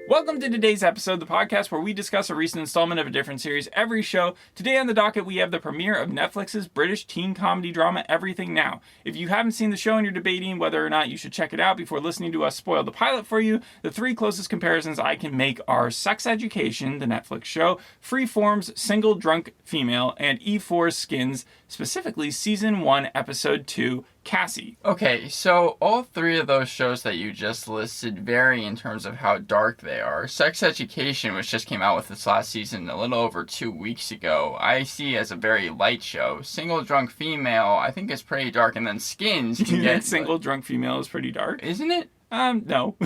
Welcome to today's episode, the podcast where we discuss a recent installment of a different series every show. Today on the docket, we have the premiere of Netflix's British teen comedy drama, Everything Now. If you haven't seen the show and you're debating whether or not you should check it out before listening to us spoil the pilot for you, the three closest comparisons I can make are Sex Education, the Netflix show, Freeform's Single Drunk Female, and E4's Skins, specifically Season 1, Episode 2, Cassie. Okay, so all three of those shows that you just listed vary in terms of how dark they are. Sex Education, which just came out with its last season a little over 2 weeks ago, I see as a very light show. Single Drunk Female, I think is pretty dark, and then Skins can get... Single Drunk Female is pretty dark? Isn't it? No.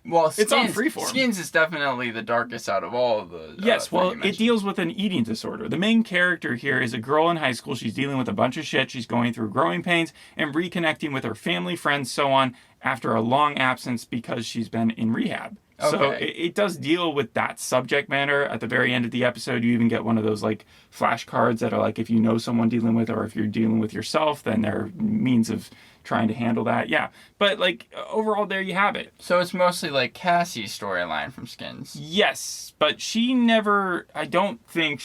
Well, it's on Freeform. Skins is definitely the darkest out of all of the... Yes, well, it deals with an eating disorder. The main character here is a girl in high school. She's dealing with a bunch of shit. She's going through growing pains and reconnecting with her family, friends, so on, after a long absence because she's been in rehab. Okay. So it does deal with that subject matter. At the very end of the episode, you even get one of those like flashcards that are like, if you know someone dealing with, or if you're dealing with yourself, then there are means of trying to handle that. Yeah. But like overall, there you have it. So it's mostly like Cassie's storyline from Skins. Yes, but she never, I don't think,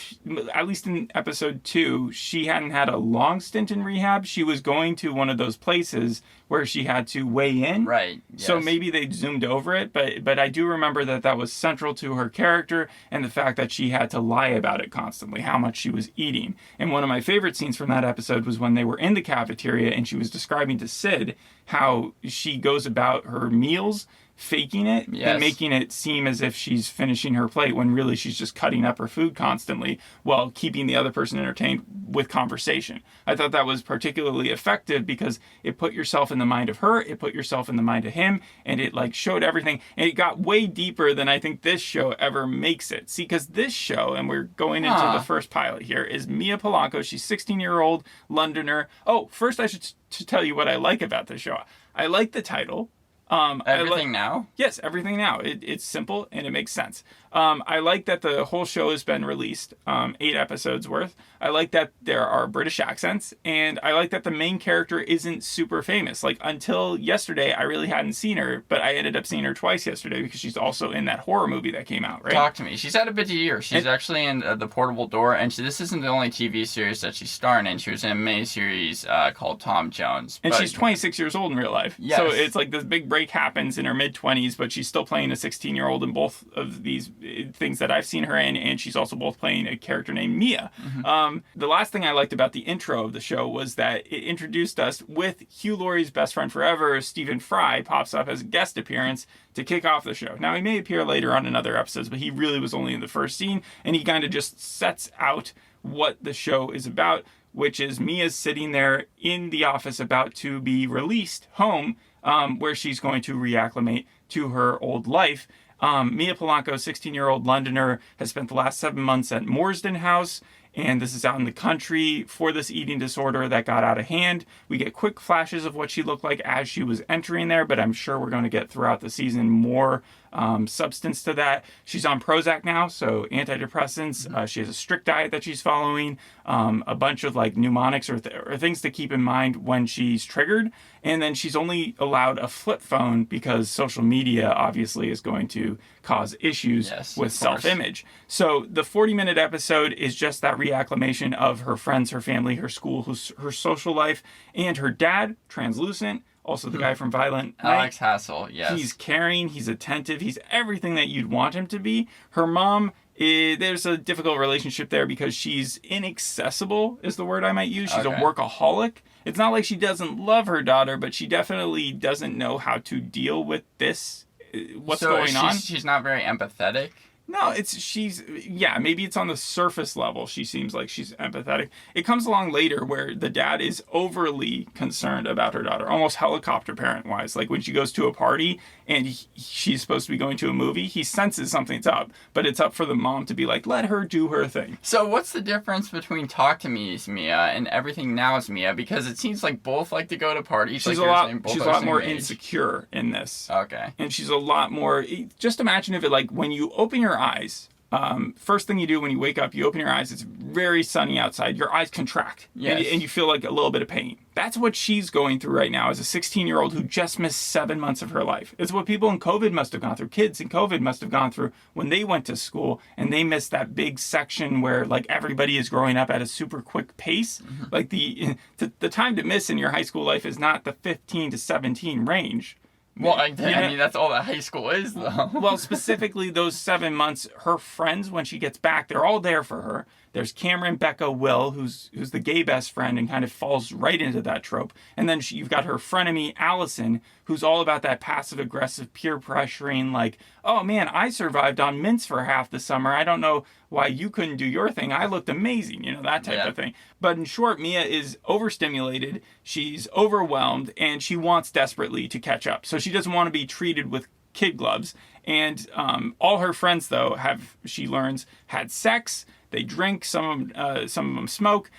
at least in episode 2, she hadn't had a long stint in rehab. She was going to one of those places where she had to weigh in. Right. Yes. So maybe they zoomed over it, but I do remember that was central to her character and the fact that she had to lie about it constantly, how much she was eating. And one of my favorite scenes from that episode was when they were in the cafeteria and she was describing to Sid how she goes about her meals faking it and making it seem as if she's finishing her plate when really she's just cutting up her food constantly while keeping the other person entertained with conversation. I thought that was particularly effective because it put yourself in the mind of her, it put yourself in the mind of him, and it like showed everything. And it got way deeper than I think this show ever makes it. See, because this show, and we're going into the first pilot here, is Mia Polanco. She's 16-year-old Londoner. Oh, first I should tell you what I like about this show. I like the title. Everything Now? Yes, Everything Now. It's simple and it makes sense. I like that the whole show has been released, 8 episodes worth. I like that there are British accents, and I like that the main character isn't super famous. Like, until yesterday, I really hadn't seen her, but I ended up seeing her twice yesterday because she's also in that horror movie that came out, right? Talk to me. She's had a busy year. She's actually in The Portable Door, and this isn't the only TV series that she's starring in. She was in a miniseries called Tom Jones. And she's 26 years old in real life. Yes. So it's like this big break happens in her mid-20s, but she's still playing a 16-year-old in both of these things that I've seen her in, and she's also both playing a character named Mia. Mm-hmm. The last thing I liked about the intro of the show was that it introduced us with Hugh Laurie's best friend forever, Stephen Fry, pops up as a guest appearance to kick off the show. Now, he may appear later on in other episodes, but he really was only in the first scene, and he kind of just sets out what the show is about, which is Mia's sitting there in the office about to be released home, where she's going to reacclimate to her old life. Mia Polanco, 16-year-old Londoner, has spent the last 7 months at Morsden House, and this is out in the country for this eating disorder that got out of hand. We get quick flashes of what she looked like as she was entering there, but I'm sure we're going to get throughout the season more substance to that. She's on Prozac now, so antidepressants. Mm-hmm. She has a strict diet that she's following, a bunch of like mnemonics or things to keep in mind when she's triggered. And then she's only allowed a flip phone because social media obviously is going to cause issues with self-image. So the 40-minute episode is just that reacclimation of her friends, her family, her school, her social life, and her dad, translucent. Also the guy from Violent Night. Alex Hassel, yes. He's caring, he's attentive, he's everything that you'd want him to be. Her mom, there's a difficult relationship there because she's inaccessible, is the word I might use. She's a workaholic. It's not like she doesn't love her daughter, but she definitely doesn't know how to deal with this, what's going on. She's not very empathetic? No, maybe it's on the surface level. She seems like she's empathetic. It comes along later where the dad is overly concerned about her daughter, almost helicopter parent-wise. Like when she goes to a party and she's supposed to be going to a movie, he senses something's up, but it's up for the mom to be like, let her do her thing. So what's the difference between Talk to Me's Mia and Everything Now's Mia? Because it seems like both like to go to parties. She's a lot more insecure in this. Okay. And she's a lot more, just imagine if it like, when you open your eyes, First thing you do when you wake up, you open your eyes, it's very sunny outside, your eyes contract, Yes. and you feel like a little bit of pain. That's what she's going through right now as a 16-year-old who just missed 7 months of her life. It's what people in COVID must have gone through. Kids in COVID must have gone through when they went to school and they missed that big section where like everybody is growing up at a super quick pace. Mm-hmm. Like the time to miss in your high school life is not the 15 to 17 range. Well, I mean, that's all that high school is, though. Well, specifically those 7 months, her friends, when she gets back, they're all there for her. There's Cameron, Becca, Will, who's the gay best friend and kind of falls right into that trope. And then you've got her frenemy, Allison, who's all about that passive-aggressive peer pressuring, like, oh, man, I survived on mints for half the summer. I don't know why you couldn't do your thing. I looked amazing, that type of thing. But in short, Mia is overstimulated, she's overwhelmed, and she wants desperately to catch up. So she doesn't want to be treated with kid gloves. And all her friends, though, she learns, had sex. They drink, some of them smoke,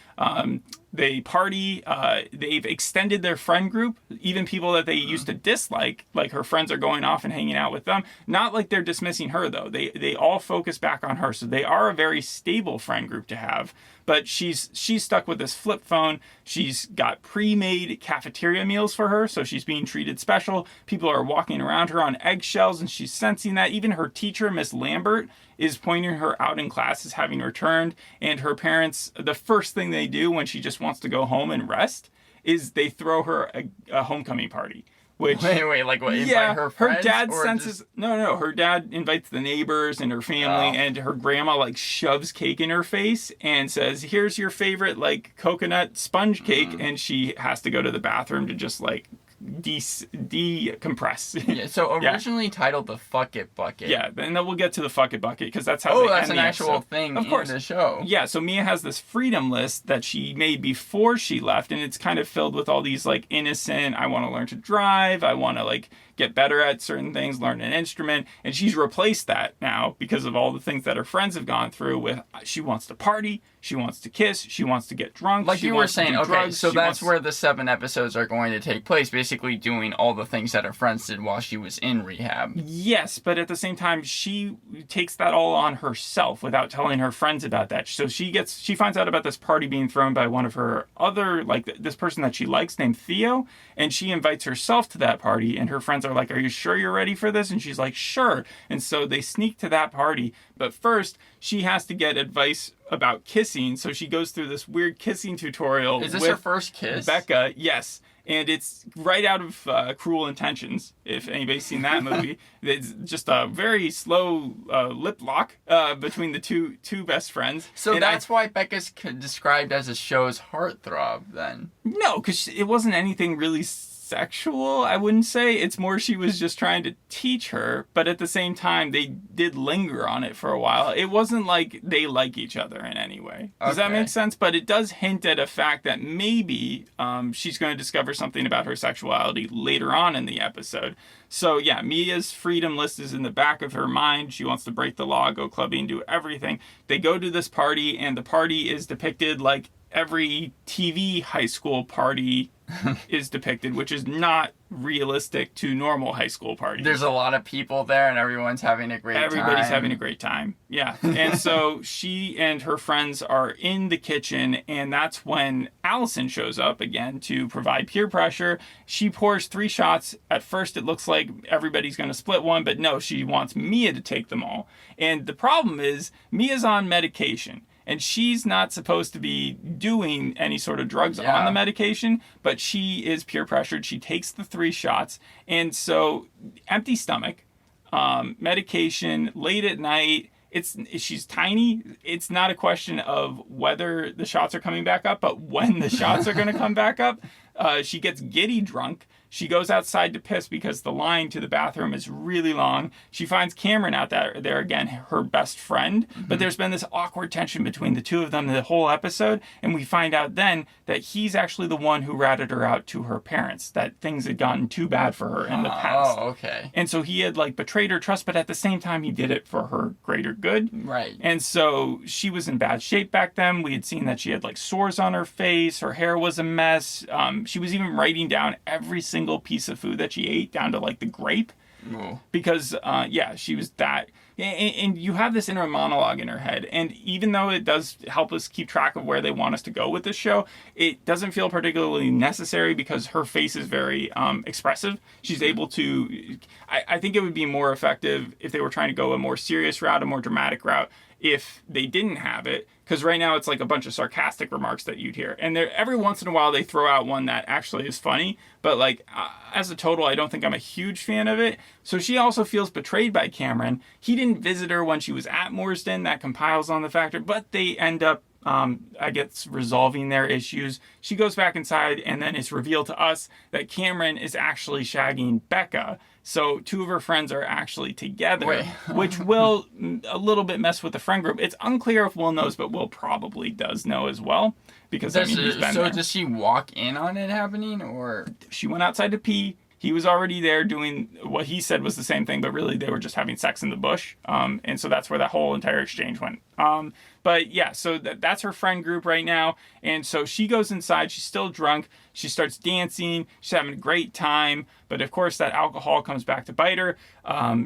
they party, they've extended their friend group, even people that they used to dislike, like her friends are going off and hanging out with them. Not like they're dismissing her, though. They all focus back on her, so they are a very stable friend group to have. But she's stuck with this flip phone. She's got pre-made cafeteria meals for her, so she's being treated special. People are walking around her on eggshells, and she's sensing that. Even her teacher, Miss Lambert, is pointing her out in class as having returned. And her parents, the first thing they do when she just wants to go home and rest is they throw her a homecoming party. Which, wait, like what? Invite her friends? Her dad senses. No. Her dad invites the neighbors and her family, and her grandma like shoves cake in her face and says, "Here's your favorite like coconut sponge cake," and she has to go to the bathroom to just like decompress. Yeah, so originally titled the Fuck It Bucket. Yeah, and then we'll get to the Fuck It Bucket because that's how that's an actual thing of course. In the show. Yeah, so Mia has this freedom list that she made before she left, and it's kind of filled with all these like innocent, I want to learn to drive, I want to like get better at certain things, learn an instrument, and she's replaced that now because of all the things that her friends have gone through with she wants to party, she wants to kiss, she wants to get drunk. Like you were saying, okay, so that's where the 7 episodes are going to take place, basically doing all the things that her friends did while she was in rehab. Yes, but at the same time, she takes that all on herself without telling her friends about that. So she finds out about this party being thrown by one of her other, like this person that she likes named Theo, and she invites herself to that party, and her friends are like, are you sure you're ready for this? And she's like, sure. And so they sneak to that party. But first, she has to get advice about kissing. So she goes through this weird kissing tutorial. Is this with her first kiss? Becca, yes. And it's right out of Cruel Intentions, if anybody's seen that movie. It's just a very slow lip lock between the two best friends. So and that's why Becca's described as a show's heartthrob, then? No, because it wasn't anything really sexual, I wouldn't say. It's more she was just trying to teach her, but at the same time, they did linger on it for a while. It wasn't like they like each other in any way. Does that make sense? But it does hint at a fact that maybe she's going to discover something about her sexuality later on in the episode. So yeah, Mia's freedom list is in the back of her mind. She wants to break the law, go clubbing, do everything. They go to this party, and the party is depicted like every TV high school party is depicted, which is not realistic to normal high school parties. There's a lot of people there and everyone's having a great time. Everybody's having a great time. Yeah. And so she and her friends are in the kitchen, and that's when Allison shows up again to provide peer pressure. She pours 3 shots. At first it looks like everybody's going to split one, but no, she wants Mia to take them all. And the problem is Mia's on medication. And she's not supposed to be doing any sort of drugs on the medication, but she is peer pressured. She takes the 3 shots. And so empty stomach, medication, late at night. She's tiny. It's not a question of whether the shots are coming back up, but when the shots are going to come back up. She gets giddy drunk. She goes outside to piss because the line to the bathroom is really long. She finds Cameron out there again, her best friend. Mm-hmm. But there's been this awkward tension between the two of them the whole episode. And we find out then that he's actually the one who ratted her out to her parents, that things had gotten too bad for her in the past. Oh, okay. And so he had like betrayed her trust, but at the same time, he did it for her greater good. Right. And so she was in bad shape back then. We had seen that she had like sores on her face. Her hair was a mess. She was even writing down every single piece of food that she ate, down to like the grape. Ooh. Because, she was that. And you have this inner monologue in her head. And even though it does help us keep track of where they want us to go with this show, it doesn't feel particularly necessary because her face is very expressive. She's able to... I think it would be more effective if they were trying to go a more serious route, a more dramatic route, if they didn't have it. Because right now it's like a bunch of sarcastic remarks that you'd hear. And every once in a while they throw out one that actually is funny. But like as a total, I don't think I'm a huge fan of it. So she also feels betrayed by Cameron. He didn't visit her when she was at Mooresden. That compiles on the factor. But they end up, I guess, resolving their issues. She goes back inside and then it's revealed to us that Cameron is actually shagging Becca. So two of her friends are actually together, which will a little bit mess with the friend group. It's unclear if Will knows, but Will probably does know as well. Because, he's been there. So does she walk in on it happening, or...? She went outside to pee. He was already there doing what he said was the same thing, but really they were just having sex in the bush. And so that's where that whole entire exchange went. But yeah, so that's her friend group right now. And so she goes inside. She's still drunk. She starts dancing. She's having a great time. But of course, that alcohol comes back to bite her.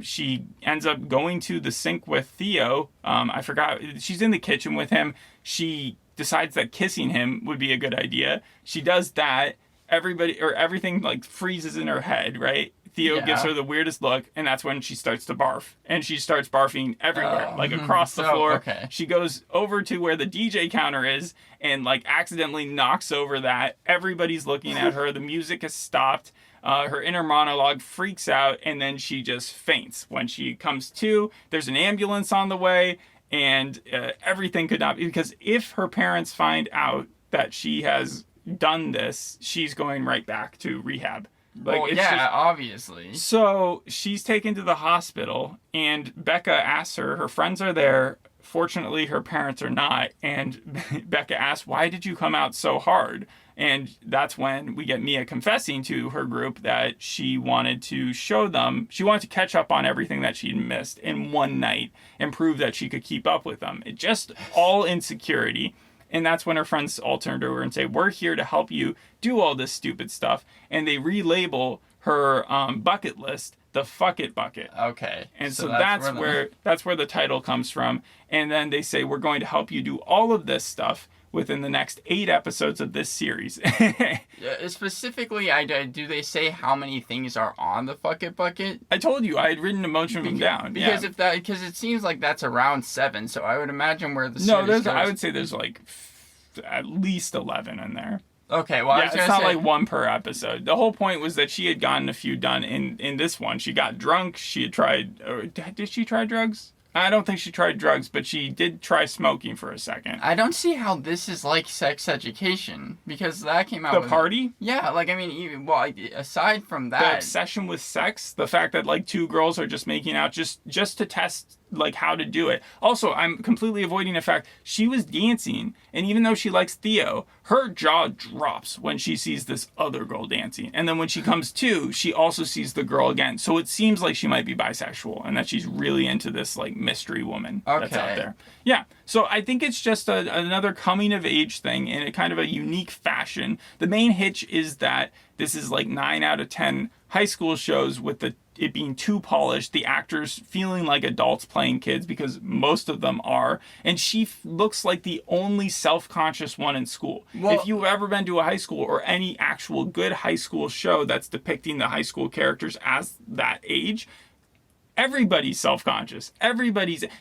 She ends up going to the sink with Theo. I forgot. She's in the kitchen with him. She decides that kissing him would be a good idea. She does that. Everything like freezes in her head, right? Theo gives her the weirdest look, and that's when she starts to barf. And she starts barfing everywhere, like across the floor. Okay. She goes over to where the DJ counter is and like accidentally knocks over that. Everybody's looking at her. The music has stopped. Her inner monologue freaks out, and then she just faints. When she comes to, there's an ambulance on the way, and everything could not be, because if her parents find out that she has done this, she's going right back to rehab. Obviously. So she's taken to the hospital, and Becca asks her friends are there. Fortunately, her parents are not. And Becca asks, why did you come out so hard? And that's when we get Mia confessing to her group that she wanted to show them, she wanted to catch up on everything that she'd missed in one night and prove that she could keep up with them. It just all insecurity. And that's when her friends all turn to her and say, we're here to help you do all this stupid stuff. And they relabel her bucket list the Fuck It Bucket. Okay. And so that's where the title comes from. And then they say, we're going to help you do all of this stuff within the next 8 episodes of this series. Specifically, do they say how many things are on the Fuck It Bucket? I told you, I had written a bunch of them down. Because it seems like that's around 7, so I would imagine where the series goes. I would say there's like at least 11 in there. Okay, well, it's not like one per episode. The whole point was that she had gotten a few done in this one. She got drunk. She had tried... did she try drugs? I don't think she tried drugs, but she did try smoking for a second. I don't see how this is like sex education, because that came out... The party? Yeah, like, I mean, aside from that... The obsession with sex, the fact that, like, 2 girls are just making out just to test, like, how to do it. Also, I'm completely avoiding the fact she was dancing, and even though she likes Theo, her jaw drops when she sees this other girl dancing. And then when she comes to, she also sees the girl again. So it seems like she might be bisexual, and that she's really into this, like, mystery woman that's out there. Yeah, so I think it's just another coming-of-age thing in a kind of a unique fashion. The main hitch is that this is like 9 out of 10 high school shows with it being too polished, the actors feeling like adults playing kids, because most of them are, and she looks like the only self-conscious one in school. Well, if you've ever been to a high school or any actual good high school show that's depicting the high school characters as that age, everybody's self-conscious.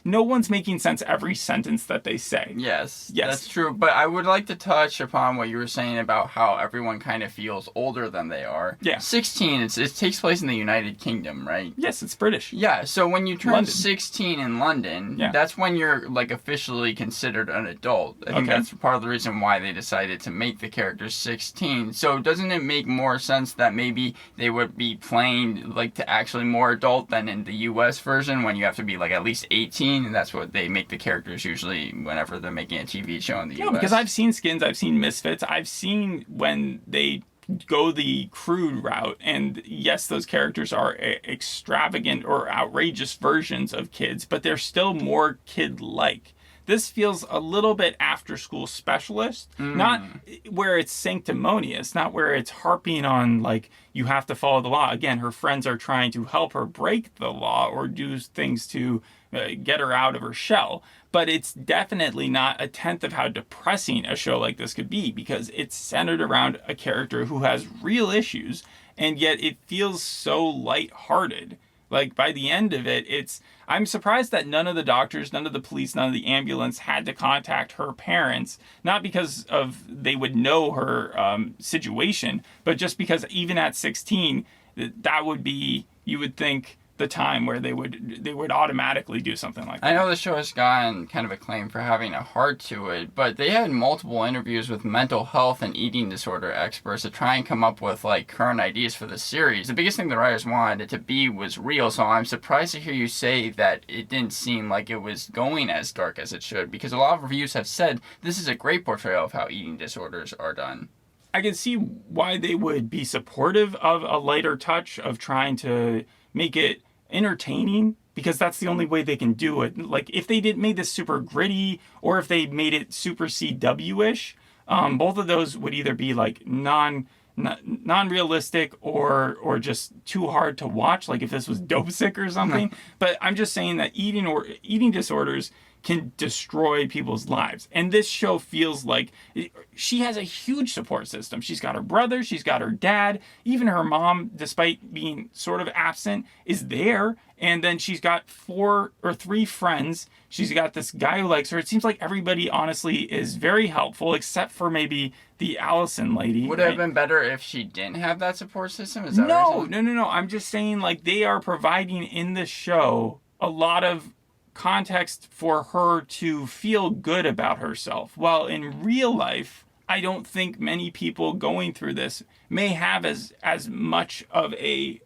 No one's making sense every sentence that they say. Yes, that's true. But I would like to touch upon what you were saying about how everyone kind of feels older than they are. Yeah. 16, it takes place in the United Kingdom, right? Yes, it's British. Yeah, so when you turn 16 in London, yeah, that's when you're, like, officially considered an adult. I think that's part of the reason why they decided to make the characters 16. So doesn't it make more sense that maybe they would be playing, like, to actually more adult than in the US version, when you have to be like at least 18, and that's what they make the characters usually whenever they're making a TV show in the US. No, because I've seen Skins, I've seen Misfits, I've seen when they go the crude route, and yes, those characters are extravagant or outrageous versions of kids, but they're still more kid-like. This feels a little bit after school specialist, not where it's sanctimonious, not where it's harping on like you have to follow the law. Again, her friends are trying to help her break the law or do things to get her out of her shell. But it's definitely not a tenth of how depressing a show like this could be, because it's centered around a character who has real issues, and yet it feels so lighthearted. Like, by the end of it, I'm surprised that none of the doctors, none of the police, none of the ambulance had to contact her parents, not because of they would know her situation, but just because even at 16, that would be, you would think, the time where they would automatically do something like that. I know the show has gotten kind of acclaim for having a heart to it, but they had multiple interviews with mental health and eating disorder experts to try and come up with like current ideas for the series. The biggest thing the writers wanted it to be was real, so I'm surprised to hear you say that it didn't seem like it was going as dark as it should, because a lot of reviews have said this is a great portrayal of how eating disorders are done. I can see why they would be supportive of a lighter touch, of trying to make it entertaining, because that's the only way they can do it. Like, if they made this super gritty, or if they made it super CW-ish, both of those would either be like non-realistic or just too hard to watch, like if this was Dope Sick or something. But I'm just saying that eating disorders can destroy people's lives. And this show feels like she has a huge support system. She's got her brother, she's got her dad, even her mom, despite being sort of absent, is there. And then she's got 3 friends. She's got this guy who likes her. It seems like everybody, honestly, is very helpful, except for maybe the Allison lady. Would it have been better if she didn't have that support system? Is that what you're saying? No. I'm just saying, like, they are providing in the show a lot of context for her to feel good about herself. While in real life, I don't think many people going through this may have as much of a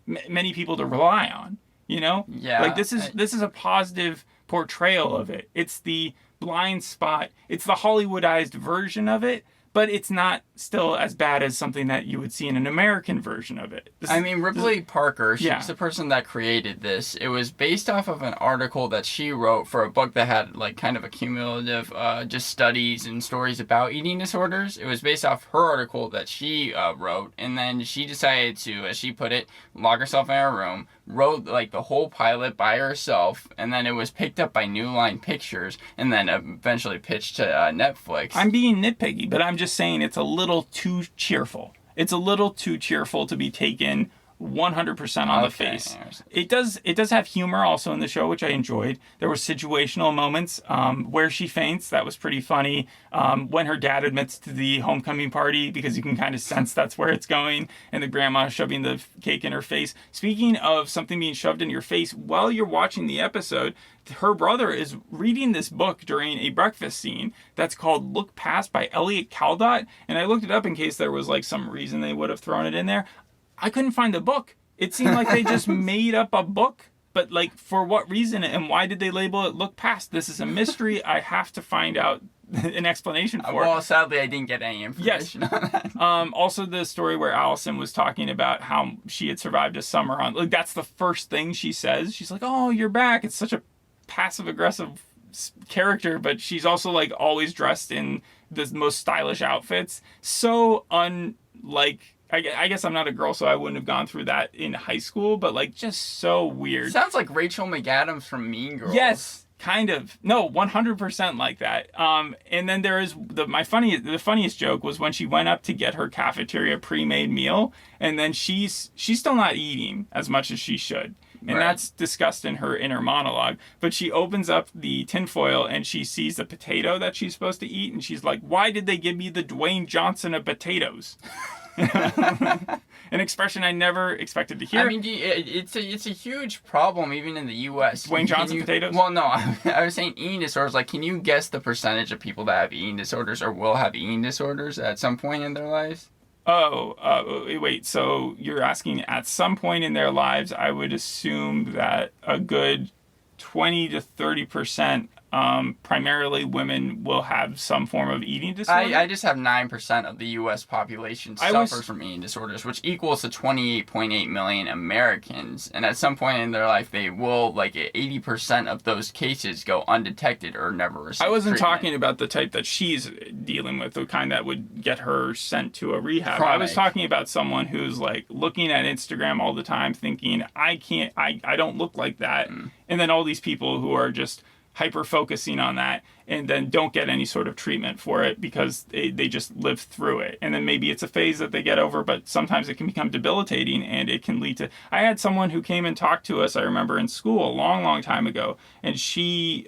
many people to rely on. You know? Yeah. Like, this is a positive portrayal of it. It's the blind spot. It's the Hollywoodized version of it, but it's not still as bad as something that you would see in an American version of it. Ripley Parker, she's the person that created this. It was based off of an article that she wrote for a book that had like kind of a cumulative just studies and stories about eating disorders. It was based off her article that she wrote, and then she decided to, as she put it, lock herself in her room, wrote like the whole pilot by herself, and then it was picked up by New Line Pictures, and then eventually pitched to Netflix. I'm being nitpicky, but I'm just saying it's a little too cheerful. It's a little too cheerful to be taken 100% on the face. It does have humor also in the show, which I enjoyed. There were situational moments where she faints. That was pretty funny. When her dad admits to the homecoming party, because you can kind of sense that's where it's going, and the grandma shoving the cake in her face. Speaking of something being shoved in your face, while you're watching the episode, her brother is reading this book during a breakfast scene that's called Look Past by Elliot Caldott. And I looked it up in case there was like some reason they would have thrown it in there. I couldn't find the book. It seemed like they just made up a book, but like, for what reason and why did they label it Look Past? This is a mystery. I have to find out an explanation for it. Well, sadly, I didn't get any information on that. Also, the story where Allison was talking about how she had survived a summer on, like, that's the first thing she says. She's like, "Oh, you're back." It's such a passive-aggressive character, but she's also like always dressed in the most stylish outfits. So unlike, I guess I'm not a girl, so I wouldn't have gone through that in high school, but like just so weird. Sounds like Rachel McAdams from Mean Girls. Yes, kind of. No, 100% like that. And then there is the funniest joke was when she went up to get her cafeteria pre-made meal, and then she's still not eating as much as she should. And that's discussed in her inner monologue. But she opens up the tinfoil and she sees the potato that she's supposed to eat. And she's like, "Why did they give me the Dwayne Johnson of potatoes?" An expression I never expected to hear. I mean, it's a huge problem even in the U.S. Dwayne Johnson potatoes? Well, no, I was saying eating disorders. Like, can you guess the percentage of people that have eating disorders or will have eating disorders at some point in their lives? Wait, so you're asking at some point in their lives? I would assume that a good 20 to 30% primarily women will have some form of eating disorder. I just have 9% of the U.S. population suffers from eating disorders, which equals to 28.8 million Americans. And at some point in their life, they will, 80% of those cases go undetected or never receive I wasn't treatment. talking about the type that she's dealing with, the kind that would get her sent to a rehab. Chronic. I was talking about someone who's looking at Instagram all the time thinking, I don't look like that. And then all these people who are just hyper focusing on that and then don't get any sort of treatment for it because they just live through it. And then maybe it's a phase that they get over, but sometimes it can become debilitating and it can lead to... I had someone who came and talked to us, I remember in school a long, long time ago, and she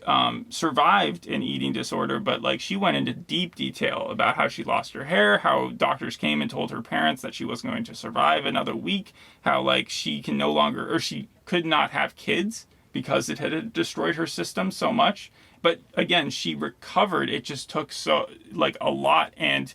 survived an eating disorder, but she went into deep detail about how she lost her hair, how doctors came and told her parents that she wasn't going to survive another week, how she can no longer, or she could not have kids because it had destroyed her system so much. But again, she recovered. It just took a lot. And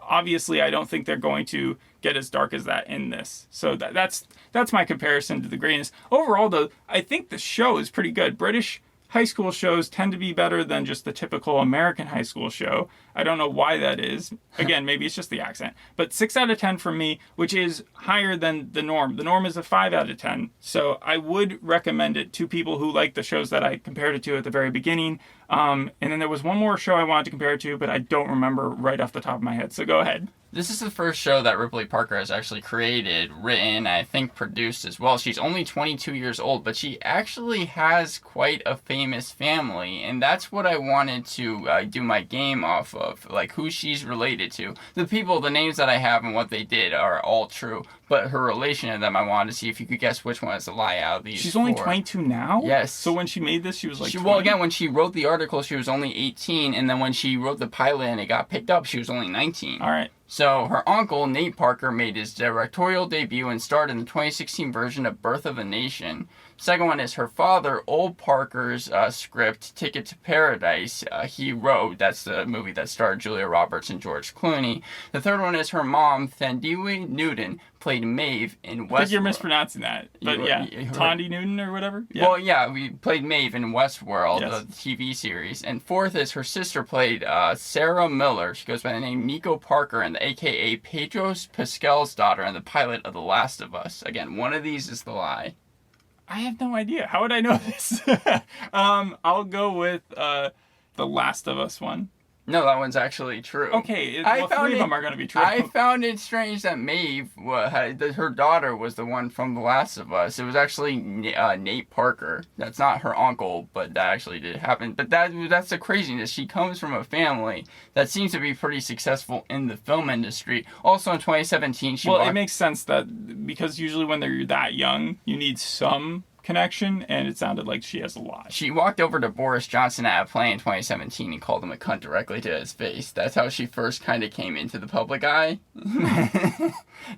obviously, I don't think they're going to get as dark as that in this. So that's my comparison to The Greatness. Overall, though, I think the show is pretty good. British high school shows tend to be better than just the typical American high school show. I don't know why that is. Again, maybe it's just the accent. But 6 out of 10 for me, which is higher than the norm. The norm is a 5 out of 10. So I would recommend it to people who like the shows that I compared it to at the very beginning. And then there was one more show I wanted to compare it to, but I don't remember right off the top of my head. So go ahead. This is the first show that Ripley Parker has actually created, written, I think produced as well. She's only 22 years old, but she actually has quite a famous family, and that's what I wanted to do my game off of, who she's related to. The people, the names that I have and what they did are all true, but her relation to them, I wanted to see if you could guess which one is a lie out of these She's four. only 22 now? Yes. So when she made this, she was 20? Well, again, when she wrote the article, she was only 18, and then when she wrote the pilot and it got picked up, she was only 19. All right. So her uncle, Nate Parker, made his directorial debut and starred in the 2016 version of Birth of a Nation. Second one is her father, Old Parker's script, Ticket to Paradise. He wrote, that's the movie that starred Julia Roberts and George Clooney. The third one is her mom, Thandiwe Newton, played Maeve in Westworld. I think you're mispronouncing that. But Thandie Newton or whatever? Yeah. Well, yeah, we played Maeve in Westworld, Yes. the TV series. And fourth is her sister played Sarah Miller. She goes by the name Nico Parker, and a.k.a. Pedro Pascal's daughter in the pilot of The Last of Us. Again, one of these is the lie. I have no idea. How would I know this? I'll go with The Last of Us one. No, that one's actually true. Okay, well, three of them are going to be true. I found it strange that Maeve, her daughter, was the one from The Last of Us. It was actually Nate Parker. That's not her uncle, but that actually did happen. But that's the craziness. She comes from a family that seems to be pretty successful in the film industry. Also in 2017, it makes sense that because usually when they're that young, you need some connection, and it sounded like she has a lot. She walked over to Boris Johnson at a play in 2017 and called him a cunt directly to his face. That's how she first kind of came into the public eye.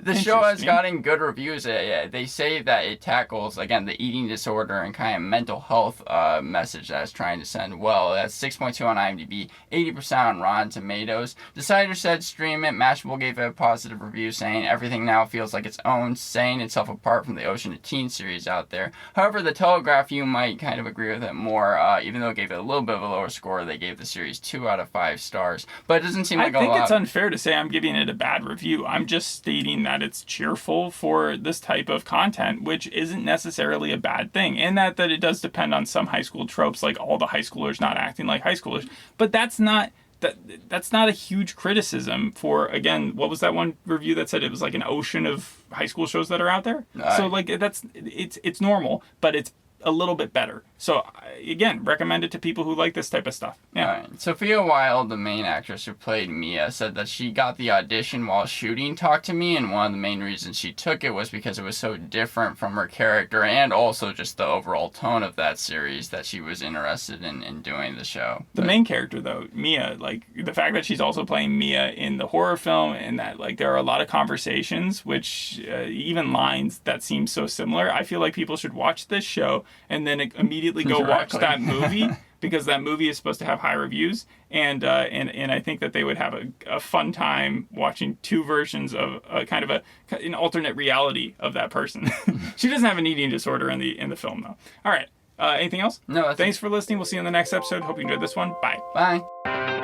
The show has gotten good reviews. They say that it tackles, again, the eating disorder and kind of mental health message that it's trying to send well. That's 6.2 on IMDb, 80% on Rotten Tomatoes. Decider said stream it. Mashable gave it a positive review saying everything now feels like its own, setting itself apart from the Ocean of Teen series out there. However, The Telegraph, you might kind of agree with it more, even though it gave it a little bit of a lower score. They gave the series 2 out of 5 stars. But it doesn't seem like a lot. I think it's unfair to say I'm giving it a bad review. I'm just stating that it's cheerful for this type of content, which isn't necessarily a bad thing. And that it does depend on some high school tropes, like all the high schoolers not acting like high schoolers. But that's not a huge criticism for, again, what was that one review that said it was like an ocean of high school shows that are out there? So it's normal, but it's a little bit better. So, again, recommend it to people who like this type of stuff. Yeah. Right. Sophia Wilde, the main actress who played Mia, said that she got the audition while shooting Talk to Me, and one of the main reasons she took it was because it was so different from her character and also just the overall tone of that series that she was interested in doing the show. The main character, though, Mia, the fact that she's also playing Mia in the horror film, and that, there are a lot of conversations, which even lines that seem so similar. I feel like people should watch this show and then immediately go watch that movie because that movie is supposed to have high reviews, and I think that they would have a fun time watching two versions of kind of an alternate reality of that person. She doesn't have an eating disorder in the film though. All right. Anything else? No, that's Thanks for listening. We'll see you in the next episode. Hope you enjoyed this one. Bye. Bye.